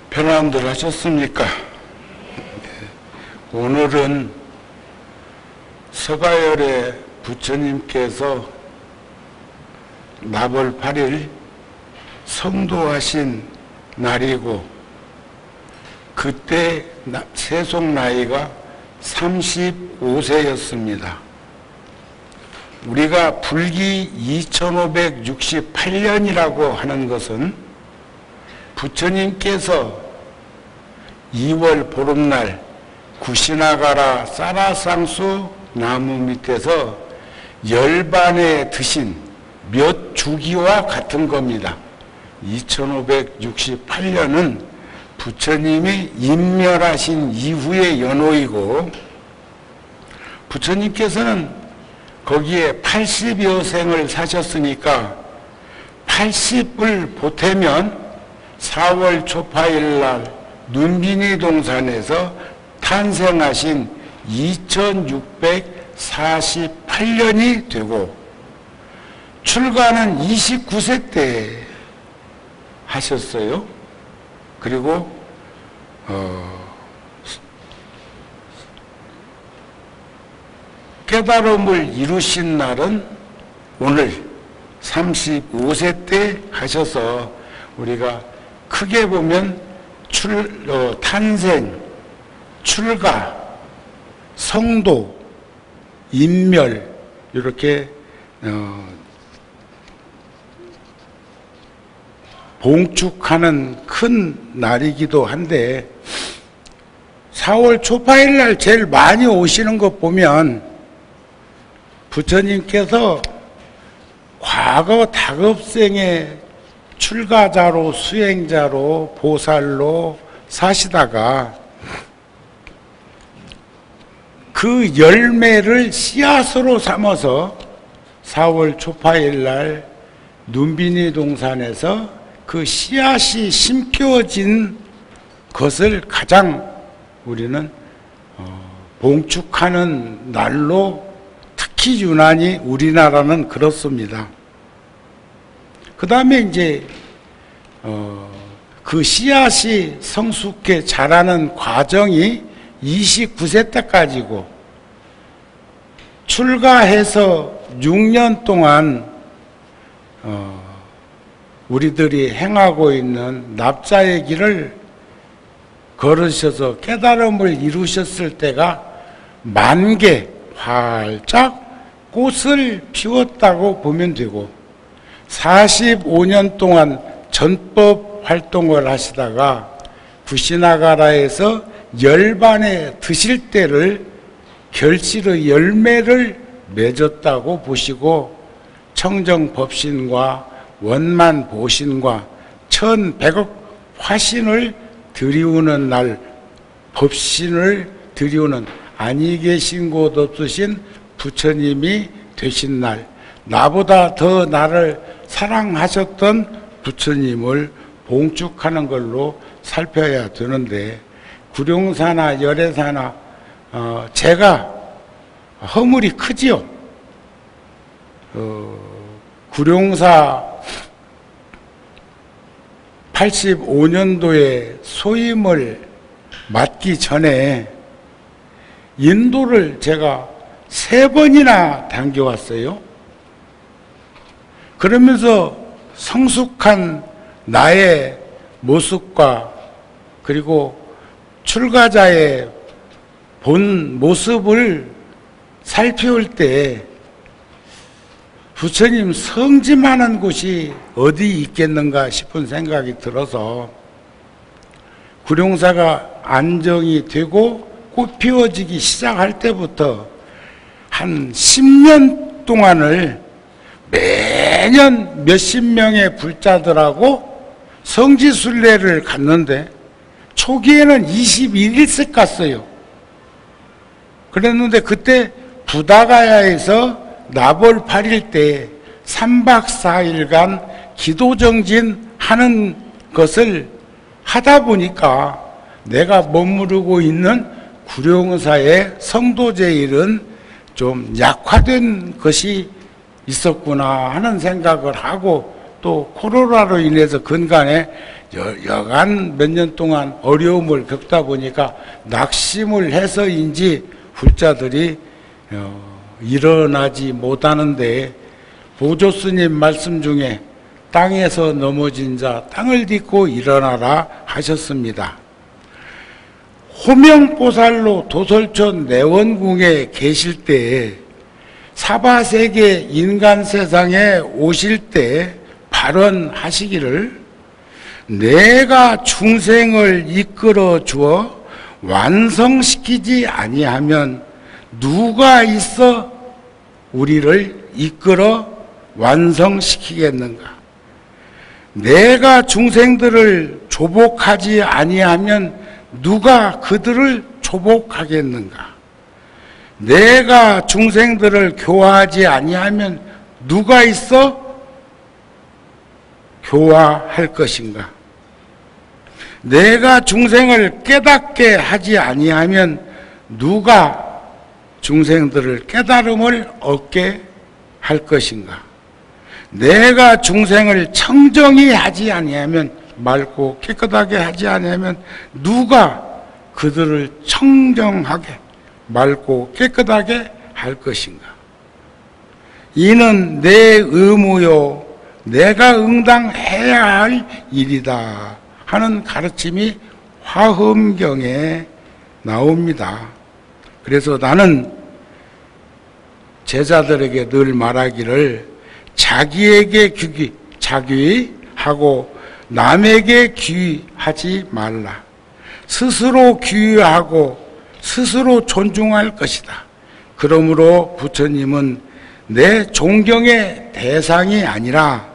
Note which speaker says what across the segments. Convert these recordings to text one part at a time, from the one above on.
Speaker 1: 편안들 하셨습니까? 오늘은 서가열의 부처님께서 나벌 8일 성도하신 날이고, 그때 세속 나이가 35세였습니다. 우리가 불기 2568년이라고 하는 것은 부처님께서 2월 보름날 구시나가라 사라상수 나무 밑에서 열반에 드신 몇 주기와 같은 겁니다. 2568년은 부처님이 인멸하신 이후의 연호이고, 부처님께서는 거기에 80여 생을 사셨으니까 80을 보태면 4월 초파일 날 눈빈이 동산에서 탄생하신 2648년이 되고, 출가는 29세 때 하셨어요. 그리고 깨달음을 이루신 날은 오늘 35세 때 하셔서, 우리가 크게 보면 탄생, 출가, 성도, 인멸, 이렇게 봉축하는 큰 날이기도 한데, 4월 초파일 날 제일 많이 오시는 것 보면 부처님께서 과거 다급생의 출가자로, 수행자로, 보살로 사시다가 그 열매를 씨앗으로 삼아서 4월 초파일 날 눈빈이 동산에서 그 씨앗이 심겨진 것을 가장 우리는 봉축하는 날로, 특히 유난히 우리나라는 그렇습니다. 그 다음에 이제 그 씨앗이 성숙해 자라는 과정이 29세 때까지고, 출가해서 6년 동안 우리들이 행하고 있는 납자의 길을 걸으셔서 깨달음을 이루셨을 때가 만개 활짝 꽃을 피웠다고 보면 되고, 45년 동안 전법 활동을 하시다가 구시나가라에서 열반에 드실 때를 결실의 열매를 맺었다고 보시고, 청정법신과 원만보신과 1100억 화신을 드리우는 날, 법신을 드리우는 아니 계신 곳 없으신 부처님이 되신 날, 나보다 더 나를 사랑하셨던 부처님을 봉축하는 걸로 살펴야 되는데, 구룡사나 열애사나 제가 허물이 크지요. 구룡사 85년도에 소임을 맡기 전에 인도를 제가 3번이나 다녀왔어요. 그러면서 성숙한 나의 모습과 그리고 출가자의 본 모습을 살펴올 때 부처님 성짐하는 곳이 어디 있겠는가 싶은 생각이 들어서, 구룡사가 안정이 되고 꽃 피워지기 시작할 때부터 한 10년 동안을 매년 몇십 명의 불자들하고 성지순례를 갔는데, 초기에는 21일씩 갔어요. 그랬는데 그때 부다가야에서 나벌 8일 때 3박 4일간 기도정진 하는 것을 하다 보니까 내가 머무르고 있는 구룡사의 성도제일은 좀 약화된 것이 있었구나 하는 생각을 하고 또 코로나로 인해서 근간에 여간 몇 년 동안 어려움을 겪다 보니까 낙심을 해서인지 불자들이 일어나지 못하는데, 보조 스님 말씀 중에 땅에서 넘어진 자 땅을 딛고 일어나라 하셨습니다. 호명보살로 도솔촌 내원궁에 계실 때, 사바세계 인간 세상에 오실 때 발언하시기를, 내가 중생을 이끌어 주어 완성시키지 아니하면 누가 있어 우리를 이끌어 완성시키겠는가? 내가 중생들을 조복하지 아니하면 누가 그들을 조복하겠는가? 내가 중생들을 교화하지 아니하면 누가 있어 교화할 것인가? 내가 중생을 깨닫게 하지 아니하면 누가 중생들을 깨달음을 얻게 할 것인가? 내가 중생을 청정히 하지 아니하면, 맑고 깨끗하게 하지 아니하면 누가 그들을 청정하게 맑고 깨끗하게 할 것인가? 이는 내 의무요 내가 응당해야 할 일이다 하는 가르침이 화엄경에 나옵니다. 그래서 나는 제자들에게 늘 말하기를, 자기에게 자귀하고 남에게 귀하지 말라. 스스로 귀하고 스스로 존중할 것이다. 그러므로 부처님은 내 존경의 대상이 아니라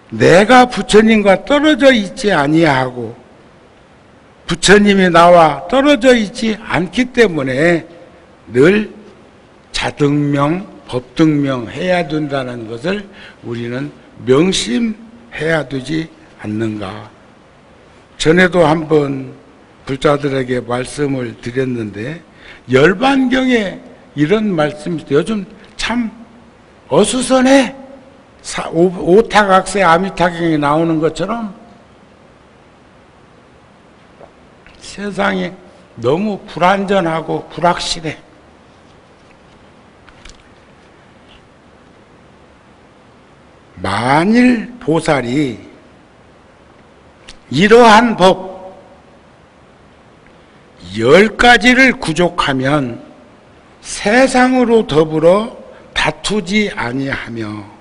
Speaker 1: 내가 부처님과 떨어져 있지 아니하고 부처님이 나와 떨어져 있지 않기 때문에 늘 자등명, 법등명 해야 된다는 것을 우리는 명심해야 되지 않는가. 전에도 한번 불자들에게 말씀을 드렸는데, 열반경에 이런 말씀이 있어요. 요즘 참 어수선해. 오타각세 아미타경에 나오는 것처럼 세상이 너무 불안전하고 불확실해. 만일 보살이 이러한 법 10가지를 구족하면 세상으로 더불어 다투지 아니하며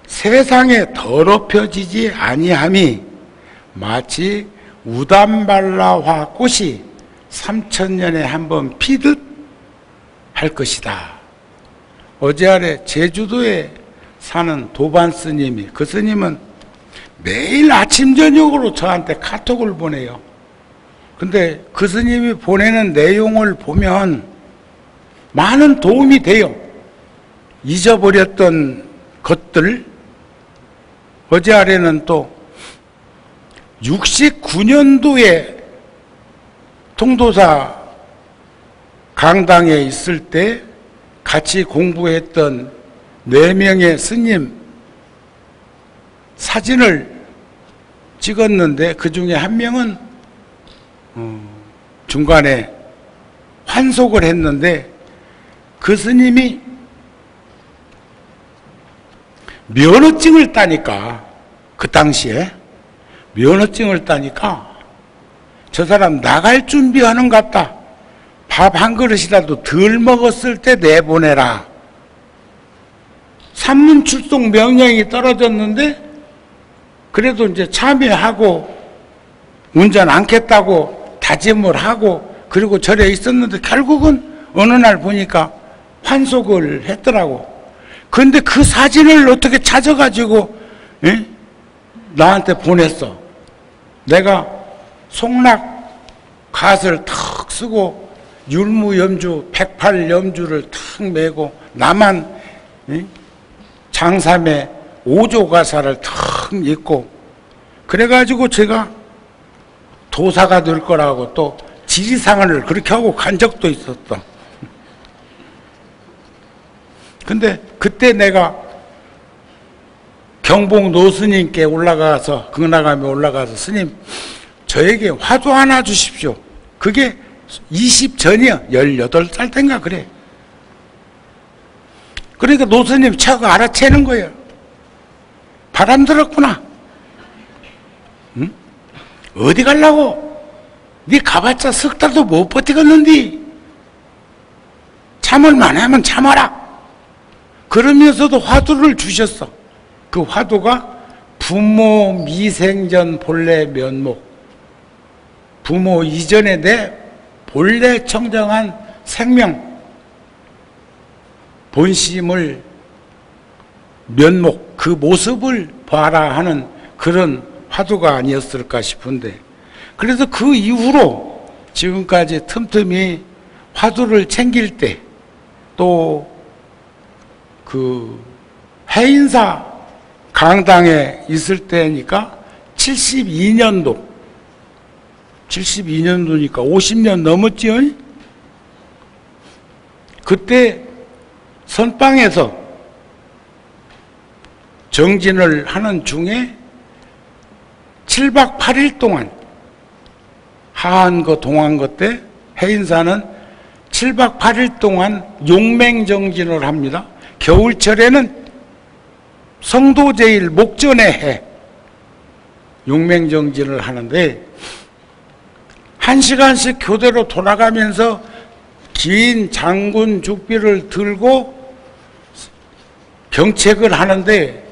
Speaker 1: 세상에 더럽혀지지 아니함이 마치 우담발라화 꽃이 3000년에 한 번 피듯 할 것이다. 어제 아래 제주도에 사는 도반 스님이, 그 스님은 매일 아침 저녁으로 저한테 카톡을 보내요. 근데 그 스님이 보내는 내용을 보면 많은 도움이 돼요. 잊어버렸던 것들. 어제 아래는 또 69년도에 통도사 강당에 있을 때 같이 공부했던 4명의 스님 사진을 찍었는데, 그 중에 한 명은 중간에 환속을 했는데, 그 스님이 면허증을 따니까, 그 당시에 면허증을 따니까 저 사람 나갈 준비하는 것 같다. 밥 한 그릇이라도 덜 먹었을 때 내보내라. 산문 출동 명령이 떨어졌는데 그래도 이제 참여하고 운전 않겠다고 다짐을 하고 그리고 절에 있었는데 결국은 어느 날 보니까 환속을 했더라고. 그런데 그 사진을 어떻게 찾아가지고 나한테 보냈어. 내가 송락 갓을 탁 쓰고 율무염주 108염주를 탁 메고 나만 장삼에 5조 가사를 탁 입고 그래가지고 제가 도사가 될 거라고 또 지리상을 그렇게 하고 간 적도 있었어. 근데 그때 내가 경복 노스님께 올라가서 극락암에 올라가서 스님 저에게 화두 하나 주십시오. 그게 20 전이요. 18살 때인가 그래. 그러니까 노스님 차가 알아채는 거예요. 바람 들었구나. 응? 어디 가려고? 네 가봤자 석 달도 못 버티겠는디. 참을 만하면 참아라. 그러면서도 화두를 주셨어. 그 화두가 부모 미생전 본래 면목. 부모 이전에 내 본래 청정한 생명 본심을 면목 그 모습을 봐라 하는 그런 화두가 아니었을까 싶은데, 그래서 그 이후로 지금까지 틈틈이 화두를 챙길 때 또 그 해인사 강당에 있을 때니까 72년도니까 50년 넘었지요. 그때 선방에서 정진을 하는 중에 7박 8일 동안 하한거 동한거 때 해인사는 7박 8일 동안 용맹정진을 합니다. 겨울철에는 성도제일 목전에 해 용맹정진을 하는데 1시간씩 교대로 돌아가면서 긴 장군 죽비를 들고 경책을 하는데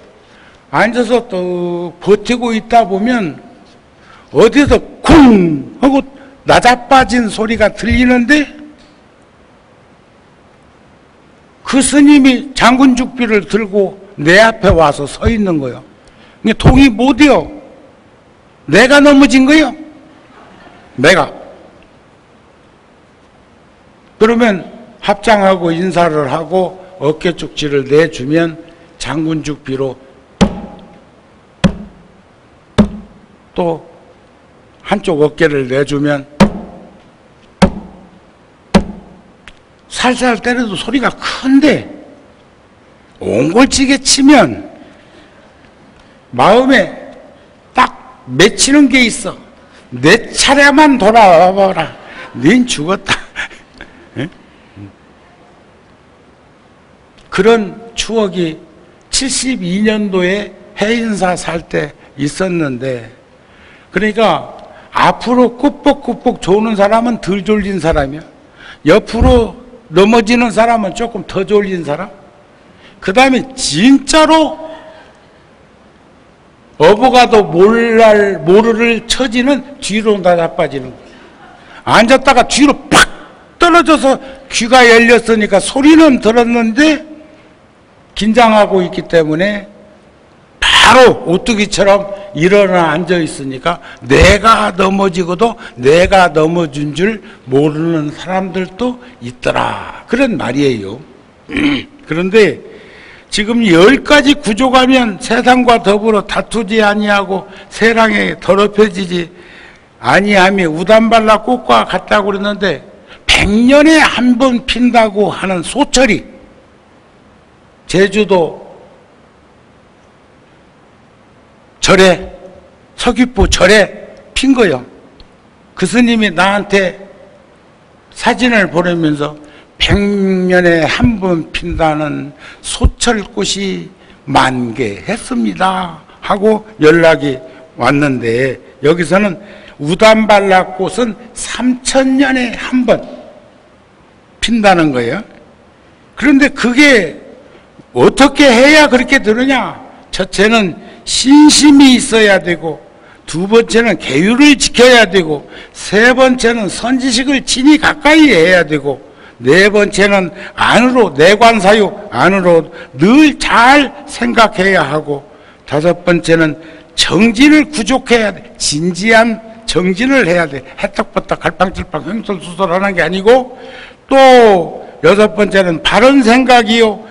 Speaker 1: 앉아서 또 버티고 있다 보면 어디서 쿵 하고 낮아빠진 소리가 들리는데 그 스님이 장군 죽비를 들고 내 앞에 와서 서 있는 거예요. 동이 못이요. 내가 넘어진 거예요. 내가. 그러면 합장하고 인사를 하고 어깨축지를 내주면 장군 죽비로 또 한쪽 어깨를 내주면 살살 때려도 소리가 큰데 옹골찌게 치면 마음에 딱 맺히는 게 있어. 내 차례만 돌아와봐라. 닌 죽었다. 그런 추억이 72년도에 해인사 살 때 있었는데, 그러니까 앞으로 꾸벅꾸벅 조는 사람은 덜 졸린 사람이야. 옆으로 넘어지는 사람은 조금 더 졸린 사람. 그 다음에 진짜로 어부가도 모르를 처지는 뒤로 낮아빠지는 거야. 앉았다가 뒤로 팍 떨어져서 귀가 열렸으니까 소리는 들었는데 긴장하고 있기 때문에 바로 오뚜기처럼 일어나 앉아 있으니까 내가 넘어지고도 내가 넘어진 줄 모르는 사람들도 있더라. 그런 말이에요. 그런데 지금 10가지 구조가면 세상과 더불어 다투지 아니하고 세상에 더럽혀지지 아니함이 우단발라 꽃과 같다고 그러는데 100년에 한 번 핀다고 하는 소철이 제주도 절에 서귀포 절에 핀 거예요. 그 스님이 나한테 사진을 보내면서 100년에 한 번 핀다는 소철꽃이 만개했습니다 하고 연락이 왔는데, 여기서는 우단발라꽃은 3000년에 한 번 핀다는 거예요. 그런데 그게 어떻게 해야 그렇게 되느냐? 첫째는 신심이 있어야 되고, 두 번째는 계율을 지켜야 되고, 세 번째는 선지식을 친히 가까이 해야 되고, 네 번째는 안으로, 내관사유 안으로 늘 잘 생각해야 하고, 다섯 번째는 정진을 구족해야 돼. 진지한 정진을 해야 돼. 해떡버떡 갈팡질팡 횡설수설하는 게 아니고, 또 여섯 번째는 바른 생각이요,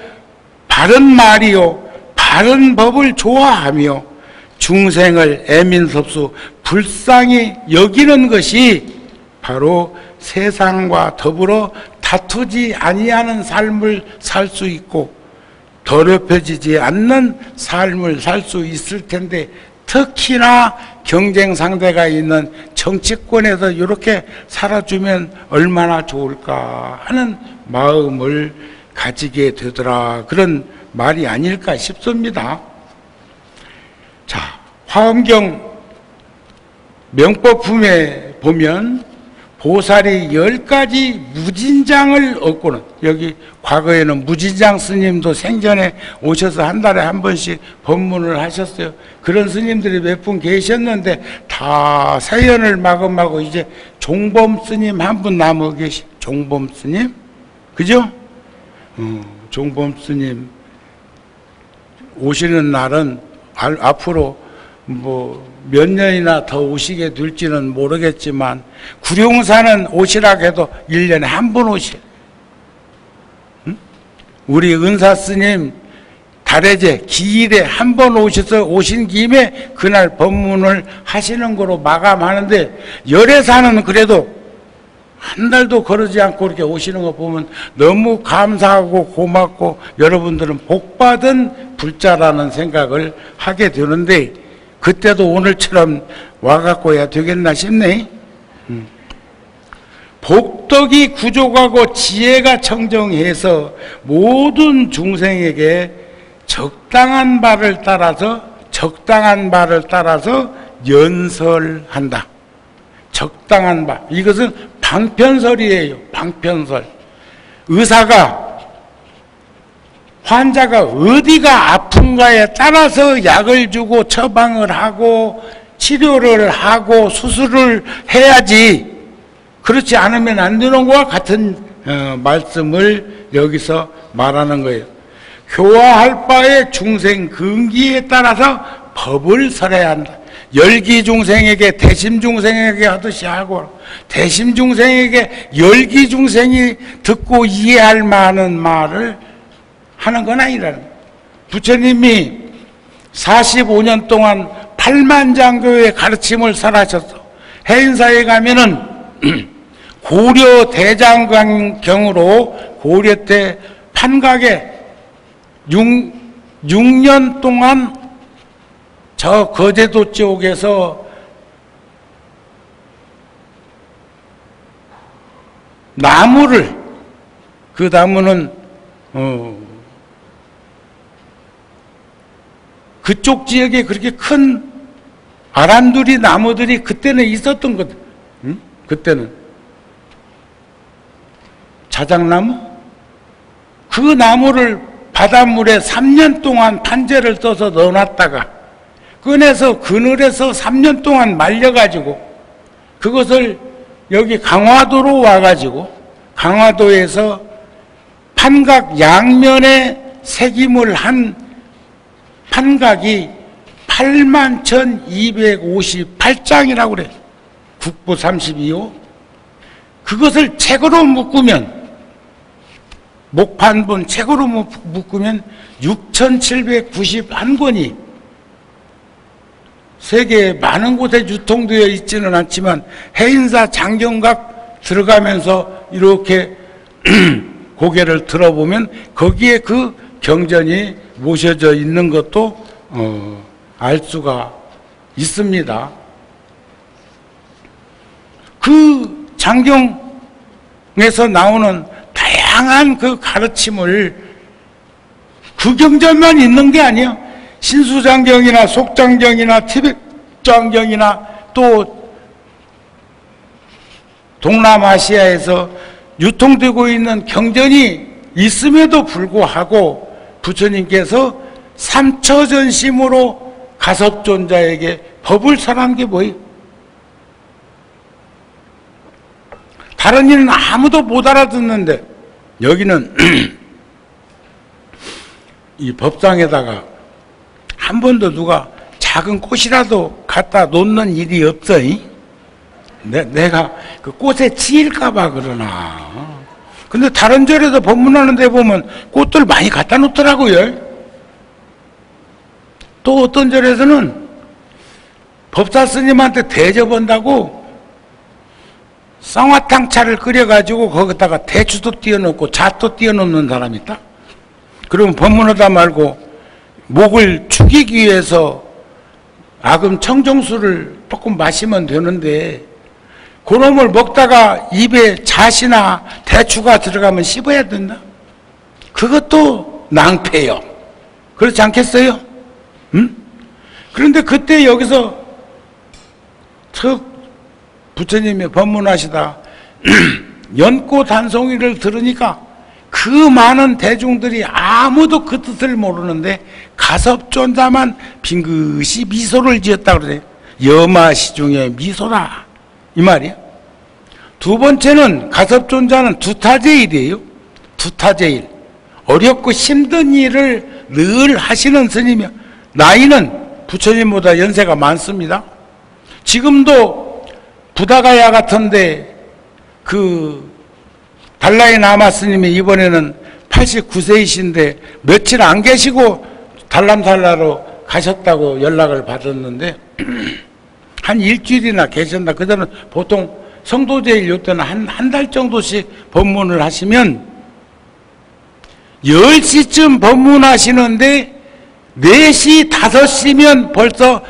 Speaker 1: 바른 말이요, 바른 법을 좋아하며 중생을 애민섭수 불쌍히 여기는 것이 바로 세상과 더불어 다투지 아니하는 삶을 살 수 있고, 더럽혀지지 않는 삶을 살 수 있을 텐데, 특히나 경쟁 상대가 있는 정치권에서 이렇게 살아주면 얼마나 좋을까 하는 마음을 가지게 되더라. 그런 말이 아닐까 싶습니다. 자, 화엄경 명법품에 보면 보살이 10가지 무진장을 얻고는, 여기 과거에는 무진장 스님도 생전에 오셔서 한 달에 한 번씩 법문을 하셨어요. 그런 스님들이 몇 분 계셨는데 다 세연을 마감하고 이제 종범 스님 한 분 남아 계시. 종범 스님, 그죠? 종범 스님 오시는 날은 앞으로 뭐 몇 년이나 더 오시게 될지는 모르겠지만, 구룡산은 오시라고 해도 1년에 한 번 오셔. 응? 우리 은사 스님 달해제 기일에 한 번 오셔서 오신 김에 그날 법문을 하시는 거로 마감하는데, 열애사는 그래도 한 달도 거르지 않고 이렇게 오시는 거 보면 너무 감사하고 고맙고 여러분들은 복받은 불자라는 생각을 하게 되는데, 그때도 오늘처럼 와갖고 해야 되겠나 싶네. 복덕이 구족하고 지혜가 청정해서 모든 중생에게 적당한 바를 따라서 연설한다. 적당한 바. 이것은 방편설이에요. 방편설. 의사가 환자가 어디가 아픈가에 따라서 약을 주고 처방을 하고 치료를 하고 수술을 해야지, 그렇지 않으면 안 되는 것과 같은 말씀을 여기서 말하는 거예요. 교화할 바의 중생 근기에 따라서 법을 설해야 한다. 열기중생에게 대심중생에게 하듯이 하고, 대심중생에게 열기중생이 듣고 이해할 만한 말을 하는 건 아니라는 거예요. 부처님이 45년 동안 8만장교의 가르침을 설하셨어. 해인사에 가면은 고려 대장경으로 고려 때 판각에 6년 동안 저 거제도 쪽에서 나무를, 그 나무는 그쪽 지역에 그렇게 큰 아란두리 나무들이 그때는 있었던 거든. 응? 그때는 자작나무? 그 나무를 바닷물에 3년 동안 판재를 떠서 넣어놨다가 꺼내서 그늘에서 3년 동안 말려가지고 그것을 여기 강화도로 와가지고 강화도에서 판각 양면에 새김을 한 판각이 81,258장이라고 그래. 국보 32호. 그것을 책으로 묶으면, 목판본 책으로 묶으면 6,791권이 세계 많은 곳에 유통되어 있지는 않지만 해인사 장경각 들어가면서 이렇게 고개를 들어보면 거기에 그 경전이 모셔져 있는 것도 알 수가 있습니다. 그 장경에서 나오는 다양한 그 가르침을, 그 경전만 있는 게 아니에요. 신수장경이나 속장경이나 티백장경이나 또 동남아시아에서 유통되고 있는 경전이 있음에도 불구하고 부처님께서 삼처전심으로 가섭존자에게 법을 설한 게 뭐예요? 다른 일은 아무도 못 알아듣는데 여기는 이 법상에다가 한 번도 누가 작은 꽃이라도 갖다 놓는 일이 없어. 내가 그 꽃에 치일까봐 그러나. 근데 다른 절에서 법문하는 데 보면 꽃들 많이 갖다 놓더라고요. 또 어떤 절에서는 법사 스님한테 대접한다고 쌍화탕 차를 끓여가지고 거기다가 대추도 띄워놓고 잣도 띄워놓는 사람이 있다. 그러면 법문하다 말고 목을 축이기 위해서 아금 청정수를 조금 마시면 되는데 그놈을 먹다가 입에 잣이나 대추가 들어가면 씹어야 된다. 그것도 낭패요. 그렇지 않겠어요? 응? 그런데 그때 여기서 턱 부처님이 법문하시다 연꽃 한 송이를 들으니까 그 많은 대중들이 아무도 그 뜻을 모르는데 가섭존자만 빙긋이 미소를 지었다 그래요. 여마시중의 미소라 이 말이야. 두 번째는 가섭존자는 두타제일이에요. 두타제일. 어렵고 힘든 일을 늘 하시는 스님이요. 나이는 부처님보다 연세가 많습니다. 지금도 부다가야 같은데 그 달라이 라마 스님이 이번에는 89세이신데 며칠 안 계시고 달람살라로 가셨다고 연락을 받았는데 한 일주일이나 계셨나. 그들은 보통 성도제일 요때는 한 달 정도씩 법문을 하시면 10시쯤 법문하시는데 4시, 5시면 벌써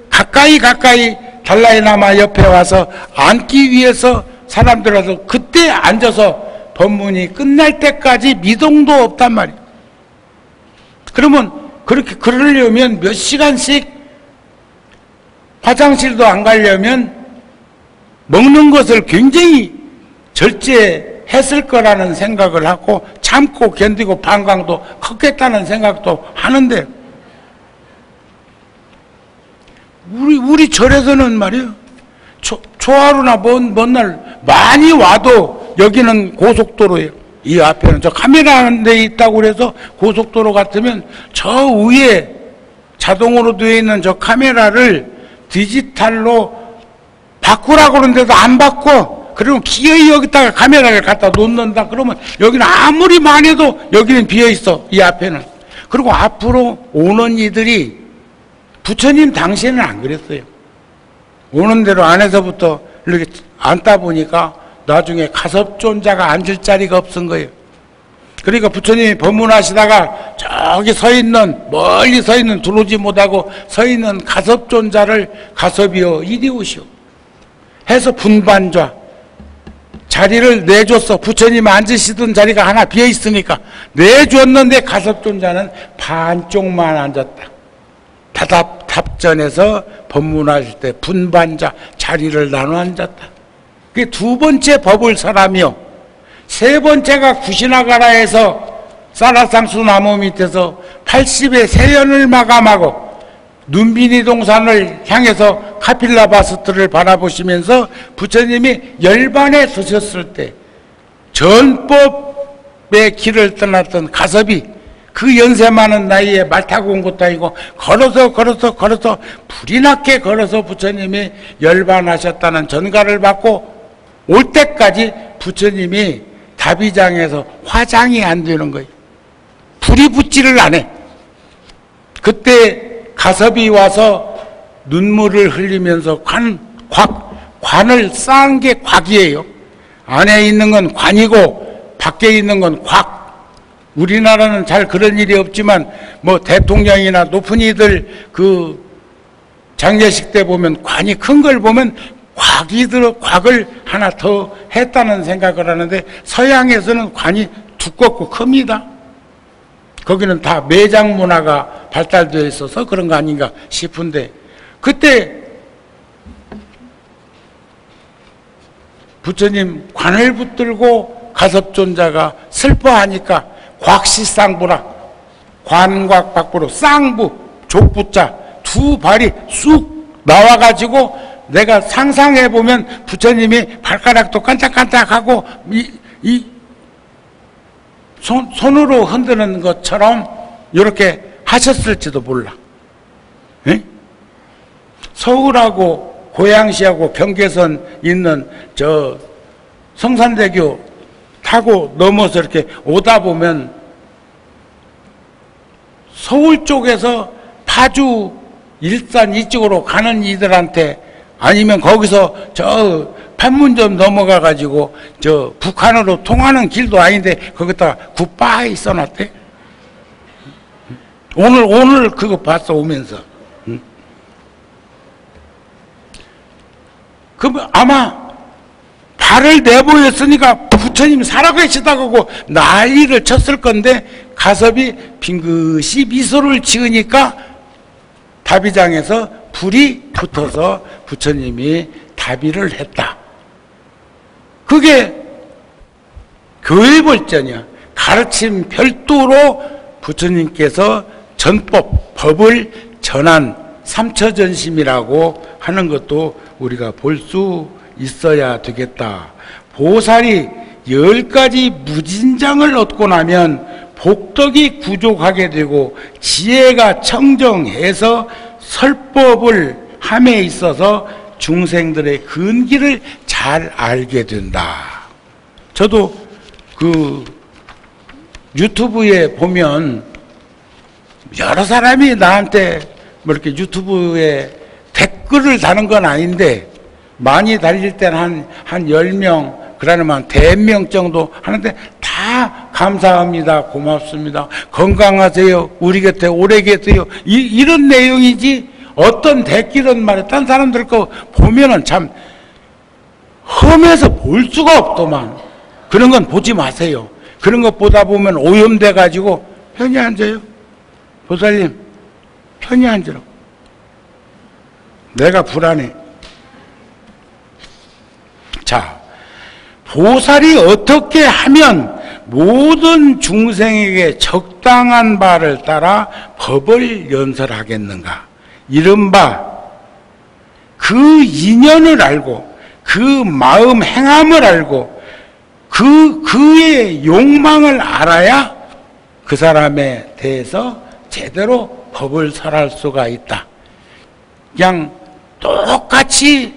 Speaker 1: 가까이 달라이 라마 옆에 와서 앉기 위해서 사람들 와서 그때 앉아서 법문이 끝날 때까지 미동도 없단 말이에요. 그러면 그렇게 그러려면 몇 시간씩 화장실도 안 가려면 먹는 것을 굉장히 절제했을 거라는 생각을 하고 참고 견디고 방광도 컸겠다는 생각도 하는데 우리 절에서는 말이에요. 초하루나 먼 날 많이 와도 여기는 고속도로예요. 이 앞에는 저 카메라 한 대 있다고 그래서 고속도로 같으면 저 위에 자동으로 되어 있는 저 카메라를 디지털로 바꾸라고 그러는데도 안 바꿔. 그러면 기어이 여기다가 카메라를 갖다 놓는다. 그러면 여기는 아무리 많이 해도 여기는 비어있어. 이 앞에는. 그리고 앞으로 오는 이들이 부처님 당시에는 안 그랬어요. 오는 대로 안에서부터 이렇게 앉다 보니까 나중에 가섭존자가 앉을 자리가 없은 거예요. 그러니까 부처님이 법문하시다가 저기 멀리 서 있는 들어오지 못하고 서 있는 가섭존자를 가섭이여 이리 오시오 해서 분반좌 자리를 내줬어. 부처님 앉으시던 자리가 하나 비어 있으니까 내줬는데 가섭존자는 반쪽만 앉았다. 답전에서 법문하실 때 분반자 자리를 나눠 앉았다. 그게 두 번째 법을 설하며 세 번째가 구시나가라에서 사라상수 나무 밑에서 80의 세연을 마감하고 눈비니 동산을 향해서 카필라바스트를 바라보시면서 부처님이 열반에 서셨을 때 전법의 길을 떠났던 가섭이 그 연세 많은 나이에 말 타고 온 것도 아니고 걸어서 불이 나게 걸어서 부처님이 열반하셨다는 전가를 받고 올 때까지 부처님이 다비장에서 화장이 안 되는 거예요. 불이 붙지를 않아. 그때 가섭이 와서 눈물을 흘리면서 관을 쌓은 게 곽이에요. 안에 있는 건 관이고 밖에 있는 건 곽. 우리나라는 잘 그런 일이 없지만 뭐 대통령이나 높은 이들 그 장례식 때 보면 관이 큰 걸 보면 곽을 하나 더 했다는 생각을 하는데 서양에서는 관이 두껍고 큽니다. 거기는 다 매장 문화가 발달되어 있어서 그런 거 아닌가 싶은데 그때 부처님 관을 붙들고 가섭존자가 슬퍼하니까 곽시쌍부라 관곽 밖으로 쌍부 족부자 두 발이 쑥 나와가지고 내가 상상해보면 부처님이 발가락도 깐짝깐짝하고 손으로 흔드는 것처럼 이렇게 하셨을지도 몰라. 에? 서울하고 고양시하고 경계선 있는 저 성산대교 타고 넘어서 이렇게 오다 보면 서울 쪽에서 파주, 일산 이쪽으로 가는 이들한테 아니면 거기서 저 판문점 넘어가 가지고 저 북한으로 통하는 길도 아닌데 거기다가 굿바이 써놨대. 오늘 그거 봤어, 오면서. 응? 그럼 아마 발을 내보였으니까 부처님이 살아계시다고 하고 난리를 쳤을 건데, 가섭이 빙긋이 미소를 지으니까 다비장에서 불이 붙어서 부처님이 다비를 했다. 그게 교일벌전이야. 가르침 별도로 부처님께서 전법, 법을 전한 삼처전심이라고 하는 것도 우리가 볼 수 있어야 되겠다. 보살이 10가지 무진장을 얻고 나면 복덕이 부족하게 되고 지혜가 청정해서 설법을 함에 있어서 중생들의 근기를 잘 알게 된다. 저도 그 유튜브에 보면 여러 사람이 나한테 뭐 이렇게 유튜브에 댓글을 다는 건 아닌데, 많이 달릴 때는 한 10명, 그러면 대명 정도 하는데 다 감사합니다, 고맙습니다, 건강하세요, 우리 곁에 오래 계세요, 이런 내용이지, 어떤 댓글은 말이야 딴 사람들 거 보면은 참 험해서 볼 수가 없더만. 그런 건 보지 마세요. 그런 것 보다 보면 오염돼 가지고 편히 앉아요. 보살님 편히 앉으라고. 내가 불안해. 자, 보살이 어떻게 하면 모든 중생에게 적당한 바를 따라 법을 연설하겠는가? 이른바 그 인연을 알고 그 마음 행함을 알고 그의 욕망을 알아야 그 사람에 대해서 제대로 법을 설할 수가 있다. 그냥 똑같이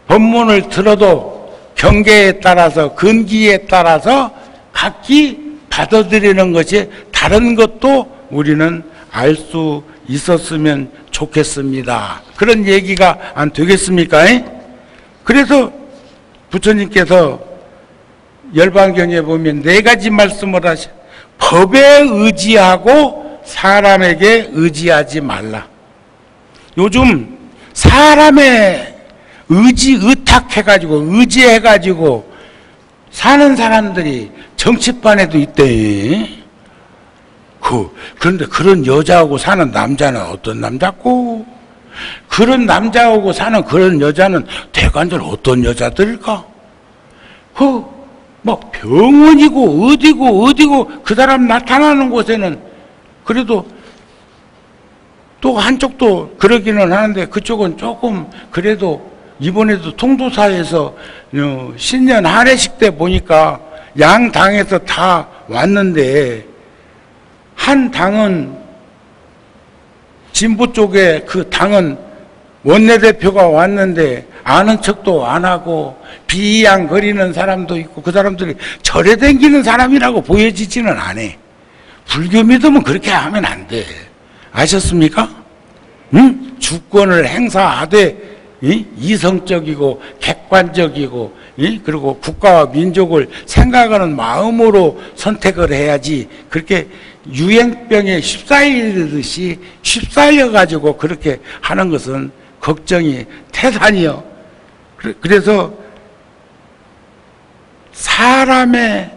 Speaker 1: 법문을 들어도 경계에 따라서 근기에 따라서 각기 받아들이는 것이 다른 것도 우리는 알 수 있었으면 좋겠습니다. 그런 얘기가 안 되겠습니까? 그래서 부처님께서 열반경에 보면 4가지 말씀을 하셔. 법에 의지하고 사람에게 의지하지 말라. 요즘 사람의 의탁해가지고 의지해가지고 사는 사람들이 정치판에도 있대. 그런데 그런 여자하고 사는 남자는 어떤 남자고, 그런 남자하고 사는 그런 여자는 대관절 어떤 여자들일까? 뭐 병원이고 어디고 그 사람 나타나는 곳에는 그래도 또 한쪽도 그러기는 하는데, 그쪽은 조금 그래도 이번에도 통도사에서 신년 할애식 때 보니까 양 당에서 다 왔는데, 한 당은 진보 쪽에 그 당은 원내대표가 왔는데 아는 척도 안 하고 비양거리는 사람도 있고, 그 사람들이 절에 댕기는 사람이라고 보여지지는 않아. 불교 믿으면 그렇게 하면 안 돼. 아셨습니까? 응? 주권을 행사하되 이성적이고 객관적이고 그리고 국가와 민족을 생각하는 마음으로 선택을 해야지, 그렇게 유행병에 휩싸이듯이 휩싸여가지고 그렇게 하는 것은 걱정이 태산이요. 그래서 사람에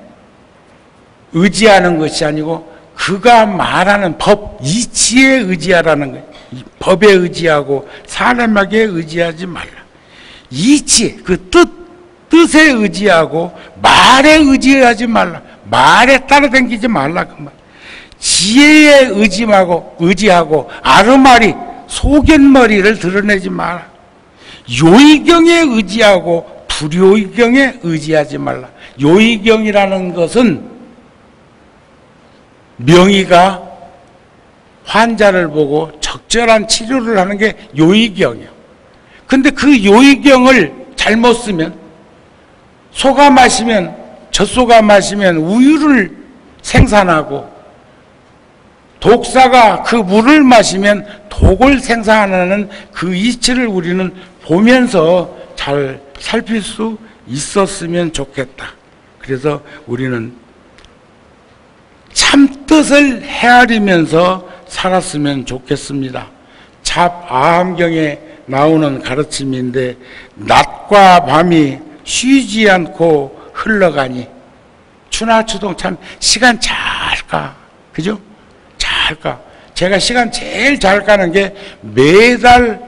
Speaker 1: 의지하는 것이 아니고 그가 말하는 법, 이치에 의지하라는 거예요. 법에 의지하고 사람에게 의지하지 말라. 이치, 그 뜻에 의지하고 말에 의지하지 말라. 말에 따라다니지 말라 그 말. 지혜에 의지하고 아르마리, 소견머리를 드러내지 마라. 요의경에 의지하고 불요의경에 의지하지 말라. 요의경이라는 것은 명의가 환자를 보고 적절한 치료를 하는 게 요의경이에요. 근데 그 요의경을 잘못 쓰면, 소가 마시면, 젖소가 마시면 우유를 생산하고, 독사가 그 물을 마시면 독을 생산하는 그 이치를 우리는 보면서 잘 살필 수 있었으면 좋겠다. 그래서 우리는 참 뜻을 헤아리면서 살았으면 좋겠습니다. 잡아함경에 나오는 가르침인데 낮과 밤이 쉬지 않고 흘러가니 추나추동 참 시간 잘 가. 그죠? 잘 가. 제가 시간 제일 잘 가는 게 매달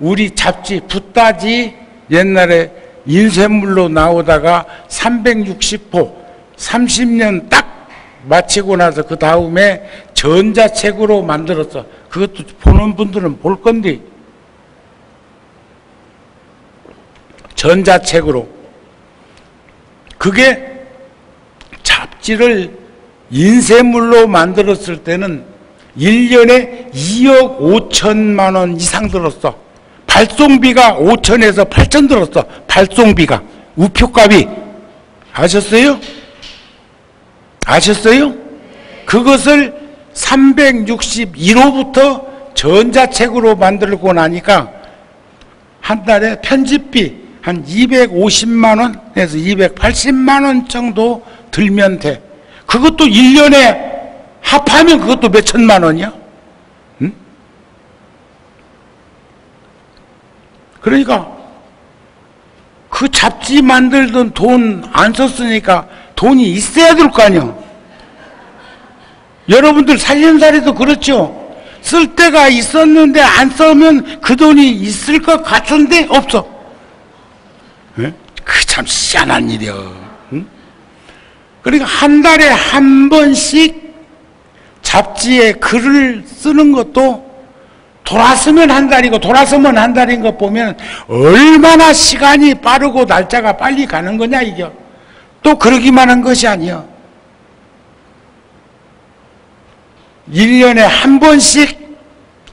Speaker 1: 우리 잡지 붓다지 옛날에 인쇄물로 나오다가 360호 30년 딱 마치고 나서 그 다음에 전자책으로 만들었어. 그것도 보는 분들은 볼 건데 전자책으로. 그게 잡지를 인쇄물로 만들었을 때는 1년에 2억 5천만 원 이상 들었어. 발송비가 5천에서 8천 들었어. 발송비가. 우표값이. 아셨어요? 아셨어요? 그것을 361호부터 전자책으로 만들고 나니까 한 달에 편집비 한 250만 원에서 280만 원 정도 들면 돼. 그것도 1년에 합하면 그것도 몇 천만 원이야? 응? 그러니까 그 잡지 만들던 돈 안 썼으니까 돈이 있어야 될 거 아니야. 여러분들 살림살이도 그렇죠. 쓸 때가 있었는데 안 쓰면 그 돈이 있을 것 같은데 없어. 그 참 희한한 일이야. 응? 그러니까 한 달에 한 번씩 잡지에 글을 쓰는 것도 돌아서면 한 달이고 돌아서면 한 달인 것 보면 얼마나 시간이 빠르고 날짜가 빨리 가는 거냐 이게. 또 그러기만 한 것이 아니야. 1년에 한 번씩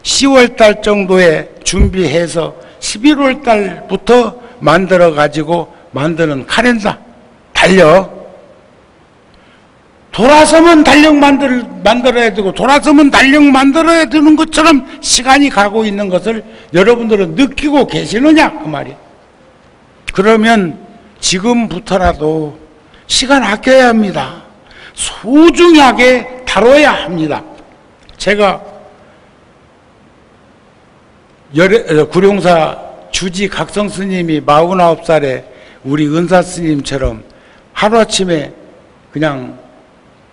Speaker 1: 10월달 정도에 준비해서 11월달부터 만들어 가지고 만드는 카렌더 달력. 돌아서면 달력 만들어야 되고 돌아서면 달력 만들어야 되는 것처럼 시간이 가고 있는 것을 여러분들은 느끼고 계시느냐 그 말이에요. 그러면 지금부터라도 시간 아껴야 합니다. 소중하게 다뤄야 합니다. 제가 구룡사 주지 각성 스님이 49살에 우리 은사 스님처럼 하루아침에 그냥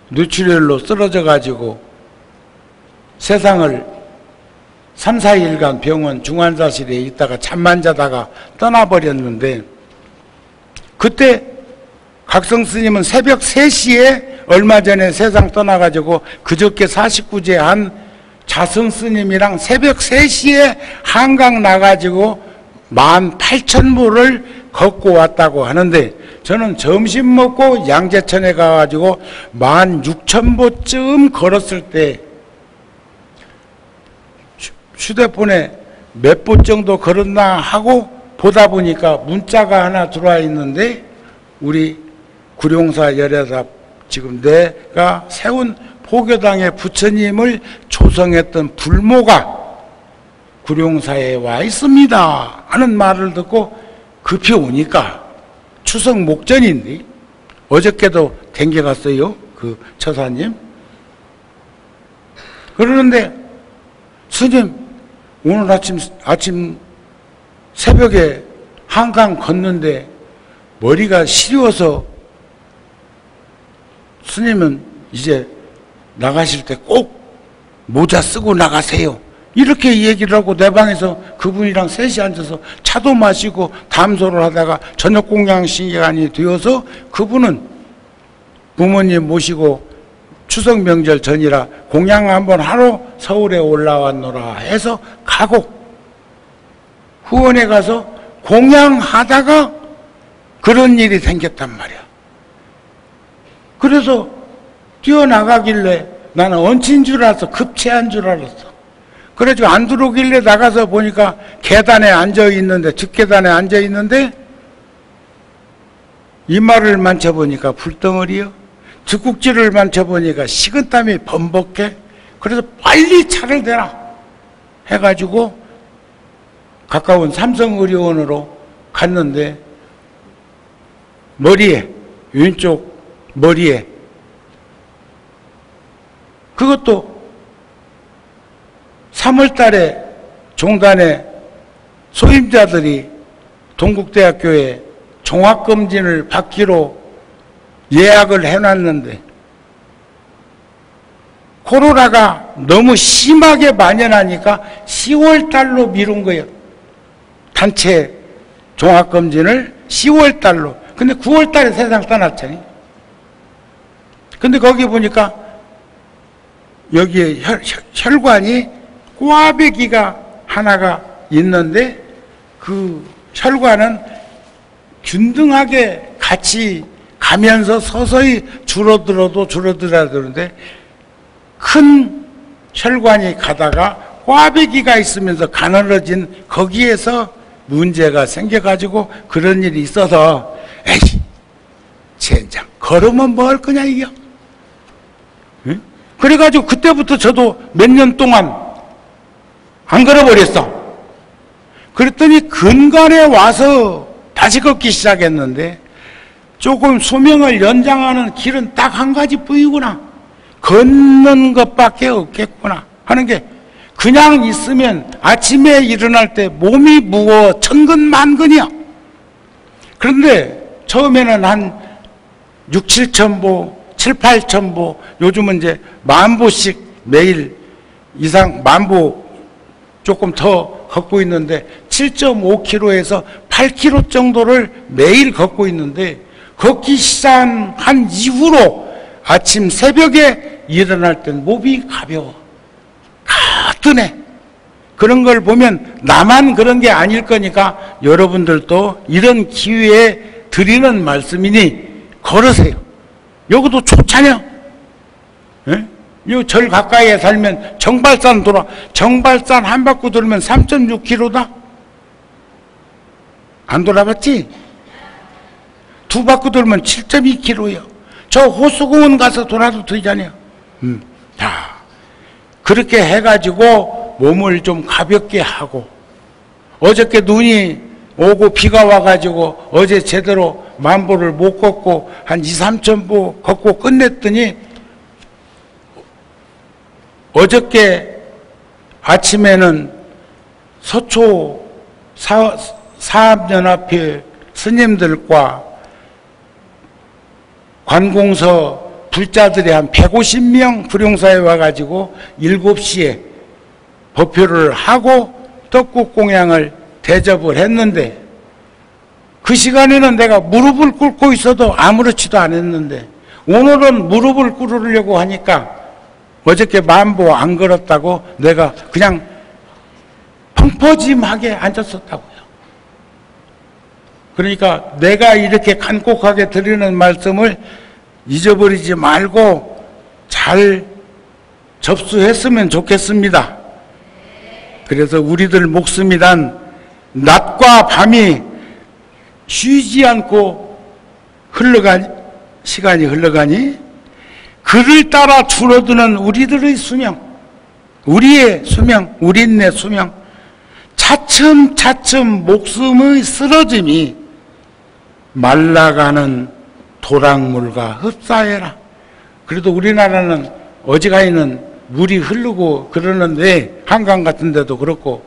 Speaker 1: 뇌출혈로 쓰러져 가지고 세상을 3, 4일간 병원 중환자실에 있다가 잠만 자다가 떠나버렸는데, 그때 각성 스님은 새벽 3시에 얼마 전에 세상 떠나가지고 그저께 49제 한 자성 스님이랑 새벽 3시에 한강 나가지고 18,000보를 걷고 왔다고 하는데, 저는 점심 먹고 양재천에 가가지고 16,000보쯤 걸었을 때 휴대폰에 몇 보 정도 걸었나 하고 보다 보니까 문자가 하나 들어와 있는데, 우리 구룡사 열애답 지금 내가 세운 포교당의 부처님을 조성했던 불모가 구룡사에 와 있습니다 하는 말을 듣고 급히 오니까 추석 목전인데 어저께도 댕겨갔어요 그 처사님. 그러는데 스님 오늘 아침 새벽에 한강 걷는데 머리가 시려워서 스님은 이제 나가실 때 꼭 모자 쓰고 나가세요 이렇게 얘기를 하고 내 방에서 그분이랑 셋이 앉아서 차도 마시고 담소를 하다가 저녁 공양 시간이 되어서 그분은 부모님 모시고 추석 명절 전이라 공양 한번 하러 서울에 올라왔노라 해서 가고, 후원에 가서 공양하다가 그런 일이 생겼단 말이야. 그래서 뛰어나가길래 나는 얹힌 줄 알았어. 급체한 줄 알았어. 그래가지고 안 들어오길래 나가서 보니까 계단에 앉아있는데, 뒷계단에 앉아있는데 이마를 만져보니까 불덩어리요, 뒷국지를 만져보니까 식은땀이 범벅해. 그래서 빨리 차를 대라 해가지고 가까운 삼성의료원으로 갔는데, 머리에, 왼쪽 머리에, 그것도 3월 달에 종단의 소임자들이 동국대학교에 종합검진을 받기로 예약을 해놨는데 코로나가 너무 심하게 만연하니까 10월 달로 미룬 거예요. 단체 종합검진을 10월 달로. 근데 9월 달에 세상 떠났잖아요. 근데 거기 보니까 여기에 혈관이 꽈배기가 하나가 있는데 그 혈관은 균등하게 같이 가면서 서서히 줄어들어도 줄어들어야 되는데 큰 혈관이 가다가 꽈배기가 있으면서 가늘어진 거기에서 문제가 생겨가지고 그런 일이 있어서 에이 젠장 걸으면 뭐 할 거냐 이게. 응? 그래가지고 그때부터 저도 몇 년 동안 안 걸어버렸어. 그랬더니 근간에 와서 다시 걷기 시작했는데 조금 수명을 연장하는 길은 딱 한 가지 보이구나. 걷는 것밖에 없겠구나 하는 게 그냥 있으면 아침에 일어날 때 몸이 무거워 천근만근이야. 그런데 처음에는 한 6, 7천 보, 7, 8천 보, 요즘은 이제 10,000보씩 매일 이상 10,000보 조금 더 걷고 있는데 7.5km에서 8km 정도를 매일 걷고 있는데 걷기 시작한 이후로 아침 새벽에 일어날 땐 몸이 가벼워. 가뜩해. 그런 걸 보면 나만 그런 게 아닐 거니까 여러분들도 이런 기회에 드리는 말씀이니 걸으세요. 여기도 좋잖아요. 예? 이 절 가까이에 살면 정발산 정발산 한 바퀴 돌면 3.6km다. 안 돌아봤지? 두 바퀴 돌면 7.2km예요. 저 호수공원 가서 돌아도 되잖아요. 자, 그렇게 해가지고 몸을 좀 가볍게 하고 어저께 눈이 오고 비가 와가지고 어제 제대로 10,000보를 못 걷고 한 2, 3,000보 걷고 끝냈더니 어저께 아침에는 서초 사업연합회 스님들과 관공서 불자들이 한 150명 불용사에 와가지고 7시에 법표를 하고 떡국 공양을 대접을 했는데 그 시간에는 내가 무릎을 꿇고 있어도 아무렇지도 않았는데 오늘은 무릎을 꿇으려고 하니까 어저께 10,000보 안 걸었다고 내가 그냥 펑퍼짐하게 앉았었다고요. 그러니까 내가 이렇게 간곡하게 드리는 말씀을 잊어버리지 말고 잘 접수했으면 좋겠습니다. 그래서 우리들 목숨이란 낮과 밤이 쉬지 않고 시간이 흘러가니 그를 따라 줄어드는 우리들의 수명, 우리의 수명, 우린내 수명, 차츰차츰 목숨의 쓰러짐이 말라가는 도랑물과 흡사해라. 그래도 우리나라는 어지간히는 물이 흐르고 그러는데 한강 같은 데도 그렇고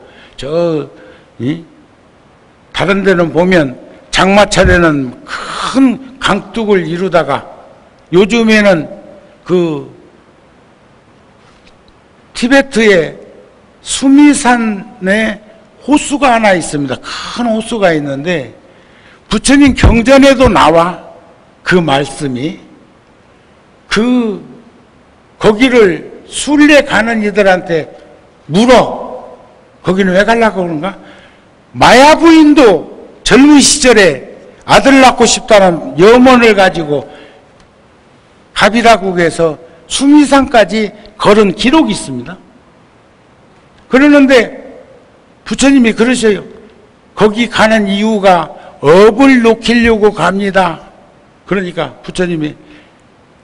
Speaker 1: 다른 데는 보면 장마철에는 큰 강둑을 이루다가 요즘에는 그 티베트의 수미산에 호수가 하나 있습니다. 큰 호수가 있는데 부처님 경전에도 나와 그 말씀이 거기를 순례 가는 이들한테 물어. 거기는 왜 가려고 그런가? 마야 부인도 젊은 시절에 아들 낳고 싶다는 염원을 가지고 가비라국에서 수미산까지 걸은 기록이 있습니다. 그러는데 부처님이 그러셔요. 거기 가는 이유가 업을 놓기려고 갑니다. 그러니까 부처님이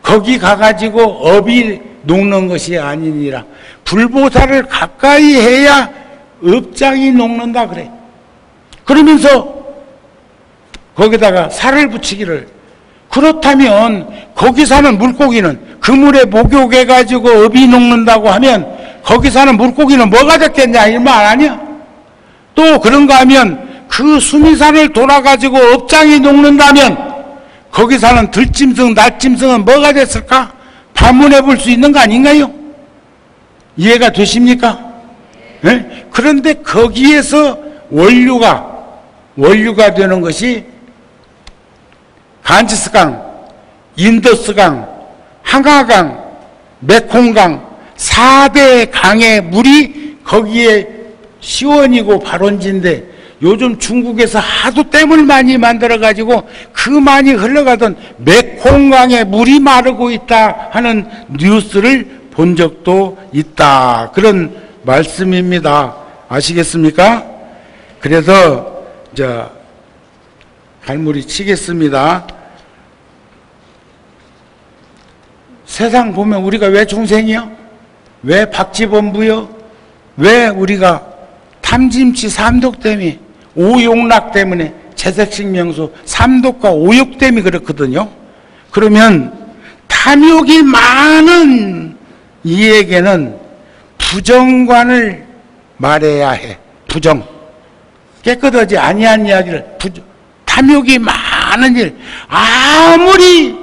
Speaker 1: 거기 가가지고 업이 녹는 것이 아니니라. 불보살을 가까이 해야 업장이 녹는다 그래. 그러면서 거기다가 살을 붙이기를, 그렇다면 거기 사는 물고기는 그물에 목욕해가지고 업이 녹는다고 하면 거기 사는 물고기는 뭐가 됐겠냐 이 말 아니야? 또 그런가 하면 그 수미산을 돌아가지고 업장이 녹는다면 거기 사는 들짐승, 날짐승은 뭐가 됐을까? 반문해 볼 수 있는 거 아닌가요? 이해가 되십니까? 네? 그런데 거기에서 원류가 되는 것이 간지스강, 인더스강, 항하강, 메콩강 4대 강의 물이 거기에 시원이고 발원지인데 요즘 중국에서 하도 댐을 많이 만들어가지고 그 많이 흘러가던 메콩강에 물이 마르고 있다 하는 뉴스를 본 적도 있다. 그런 말씀입니다. 아시겠습니까? 그래서 이제 갈무리 치겠습니다. 세상 보면 우리가 왜 중생이요? 왜 박쥐범부요? 왜 우리가 탐짐치 삼독 때문에 오욕락 때문에 채색식명수 삼독과 오욕 때문에 그렇거든요. 그러면 탐욕이 많은 이에게는 부정관을 말해야 해. 부정. 깨끗하지 아니한 이야기를 탐욕이 많은 일, 아무리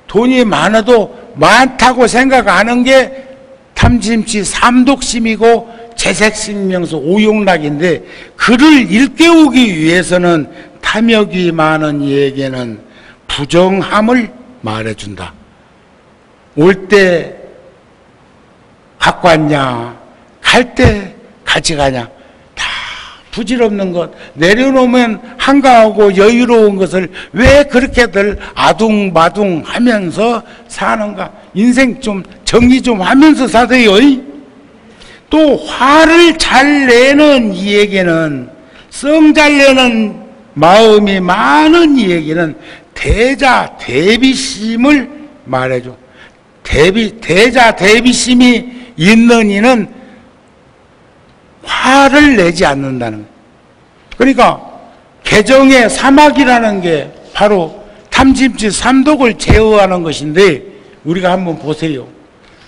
Speaker 1: 돈이 많아도 많다고 생각하는 게 탐심치 삼독심이고 채색식명수 오욕락인데 그를 일깨우기 위해서는 탐욕이 많은 이에게는 부정함을 말해준다. 올 때 갖고 왔냐, 갈 때 가져가냐, 다 부질없는 것, 내려놓으면 한가하고 여유로운 것을 왜 그렇게들 아둥바둥 하면서 사는가? 인생 좀 정리 좀 하면서 사세요. 또 화를 잘 내는 이에게는, 성 잘 내는 마음이 많은 이에게는 대자 대비심을 말해줘. 대자 대비심이 있는 이는 화를 내지 않는다는 거예요. 그러니까 개정의 사막이라는 게 바로 탐심치 삼독을 제어하는 것인데 우리가 한번 보세요.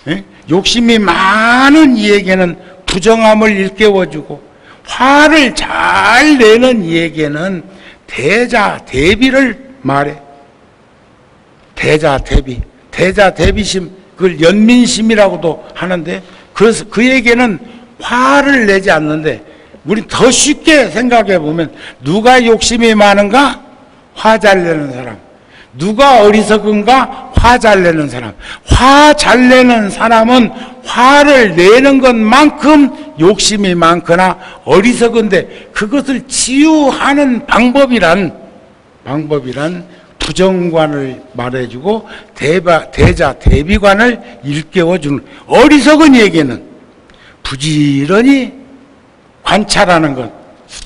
Speaker 1: 예? 욕심이 많은 이에게는 부정함을 일깨워주고 화를 잘 내는 이에게는 대자 대비를 말해. 대자 대비. 대자 대비심, 그걸 연민심이라고도 하는데 그래서 그에게는 화를 내지 않는데 우리 더 쉽게 생각해 보면 누가 욕심이 많은가? 화 잘 내는 사람. 누가 어리석은가? 화 잘 내는 사람. 화 잘 내는 사람은 화를 내는 것만큼 욕심이 많거나 어리석은데 그것을 치유하는 방법이란 부정관을 말해주고 대자 대비관을 일깨워주는. 어리석은 이에게는 부지런히 관찰하는 것.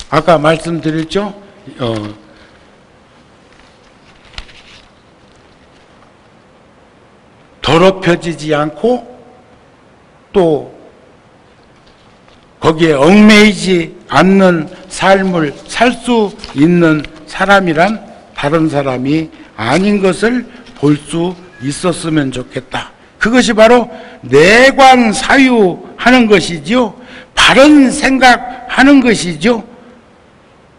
Speaker 1: 아까 말씀드렸죠? 더럽혀지지 않고 또 거기에 얽매이지 않는 삶을 살 수 있는 사람이란 다른 사람이 아닌 것을 볼 수 있었으면 좋겠다. 그것이 바로 내관 사유하는 것이죠. 바른 생각하는 것이죠.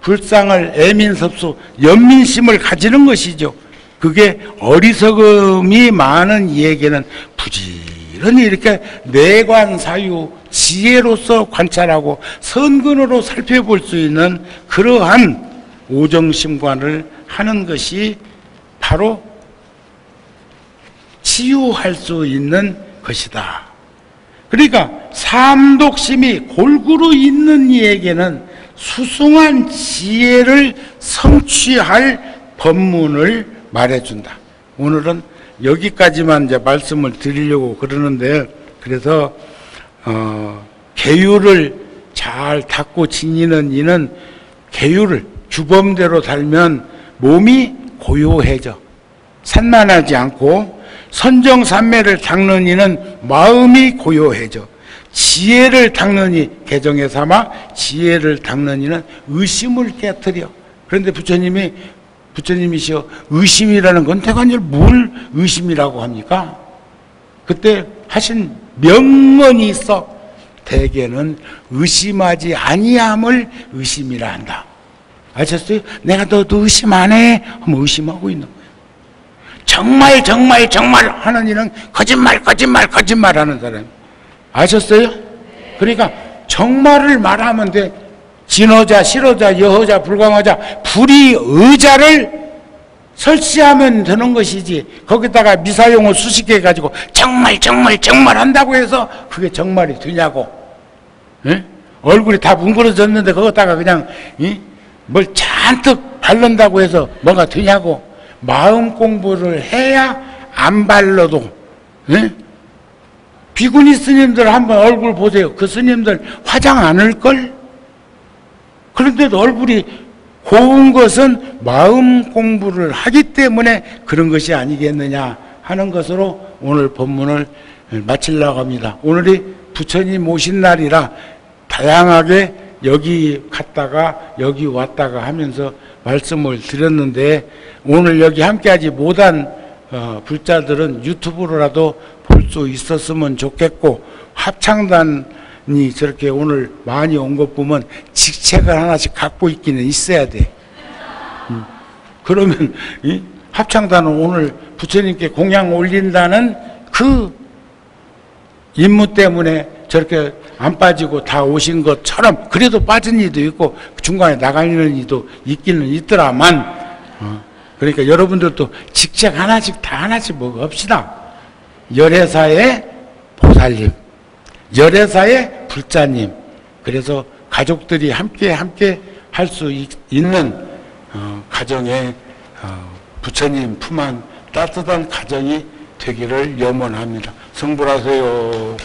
Speaker 1: 불상을 애민섭수 연민심을 가지는 것이죠. 그게 어리석음이 많은 이에게는 부지런히 이렇게 내관 사유 지혜로서 관찰하고 선근으로 살펴볼 수 있는 그러한 오정심관을 하는 것이 바로 치유할 수 있는 것이다. 그러니까 삼독심이 골고루 있는 이에게는 수승한 지혜를 성취할 법문을 말해준다. 오늘은 여기까지만 이제 말씀을 드리려고 그러는데, 그래서 계율을 잘 닦고 지니는 이는 계율을 규범대로 달면 몸이 고요해져 산만하지 않고, 선정산매를 닦는 이는 마음이 고요해져 지혜를 닦는 이, 개정에 삼아 지혜를 닦는 이는 의심을 깨뜨려. 그런데 부처님이시여 의심이라는 건 대관절 뭘 의심이라고 합니까? 그때 하신 명언이 있어. 대개는 의심하지 아니함을 의심이라 한다. 아셨어요? 내가 너도 의심 안 해? 하면 의심하고 있는 거예요. 정말 정말 정말 하는 일은 거짓말 거짓말 거짓말 하는 사람. 아셨어요? 그러니까 정말을 말하면 돼. 진호자, 실호자, 여호자, 불광호자, 불의의자를 설치하면 되는 것이지, 거기다가 미사용어 수십 개 가지고 정말 정말 정말 한다고 해서 그게 정말이 되냐고. 예? 얼굴이 다 뭉그러졌는데 거기다가 그냥 뭘 잔뜩 바른다고 해서 뭐가 되냐고. 마음 공부를 해야 안 발라도. 예? 비구니 스님들 한번 얼굴 보세요. 그 스님들 화장 안 할걸? 그런데도 얼굴이 고운 것은 마음 공부를 하기 때문에 그런 것이 아니겠느냐 하는 것으로 오늘 본문을 마치려고 합니다. 오늘이 부처님 오신 날이라 다양하게 여기 갔다가 여기 왔다가 하면서 말씀을 드렸는데, 오늘 여기 함께하지 못한 불자들은 유튜브로라도 볼 수 있었으면 좋겠고, 합창단이 저렇게 오늘 많이 온 것 보면 직책을 하나씩 갖고 있기는 있어야 돼. 그러면 합창단은 오늘 부처님께 공양 올린다는 그 임무 때문에 저렇게 안 빠지고 다 오신 것처럼, 그래도 빠진 이도 있고 중간에 나가는 이도 있기는 있더라만, 그러니까 여러분들도 직책 하나씩 다 하나씩 먹읍시다. 열애사의 보살님, 열애사의 불자님, 그래서 가족들이 함께 할 수 있는 가정에 부처님 품 안 따뜻한 가정이 되기를 염원합니다. 성불하세요.